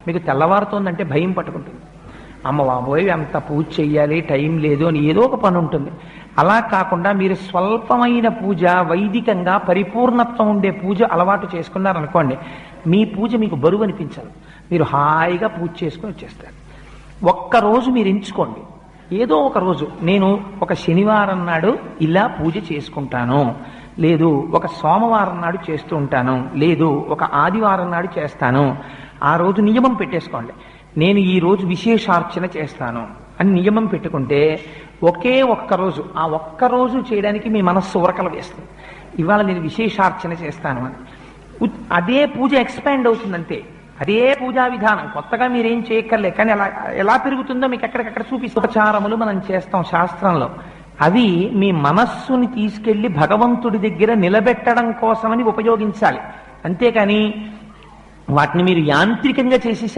మీకు తెల్లవారుతోందంటే భయం పట్టుకుంటుంది. అమ్మ బాబోయ్ అంత పూజ చెయ్యాలి, టైం లేదు అని ఏదో ఒక పని ఉంటుంది. అలా కాకుండా మీరు స్వల్పమైన పూజ, వైదికంగా పరిపూర్ణత్వం ఉండే పూజ అలవాటు చేసుకున్నారనుకోండి, మీ పూజ మీకు బరువు అనిపించదు. మీరు హాయిగా పూజ చేసుకుని వచ్చేస్తారు. ఒక్కరోజు మీరు ఎంచుకోండి, ఏదో ఒక రోజు నేను ఒక శనివారం నాడు ఇలా పూజ చేసుకుంటాను, లేదు ఒక సోమవారం నాడు చేస్తూ ఉంటాను, లేదు ఒక ఆదివారం నాడు చేస్తాను. ఆ రోజు నియమం పెట్టేసుకోండి. నేను ఈ రోజు విశేషార్చన చేస్తాను అని నియమం పెట్టుకుంటే ఒకే ఒక్కరోజు, ఆ ఒక్కరోజు చేయడానికి మీ మనస్సు ఉరకలు వేస్తుంది. ఇవాళ నేను విశేషార్చన చేస్తాను అని అదే పూజ ఎక్స్పాండ్ అవుతుందంతే. అదే పూజా విధానం, కొత్తగా మీరేం చేయక్కర్లే. కానీ అలా ఎలా పెరుగుతుందో మీకు ఎక్కడికక్కడ చూపిస్తూ ఉపచారములు మనం చేస్తాం శాస్త్రంలో. అవి మీ మనస్సుని తీసుకెళ్లి భగవంతుడి దగ్గర నిలబెట్టడం కోసమని ఉపయోగించాలి. అంతేకాని వాటిని మీరు యాంత్రికంగా చేసేసి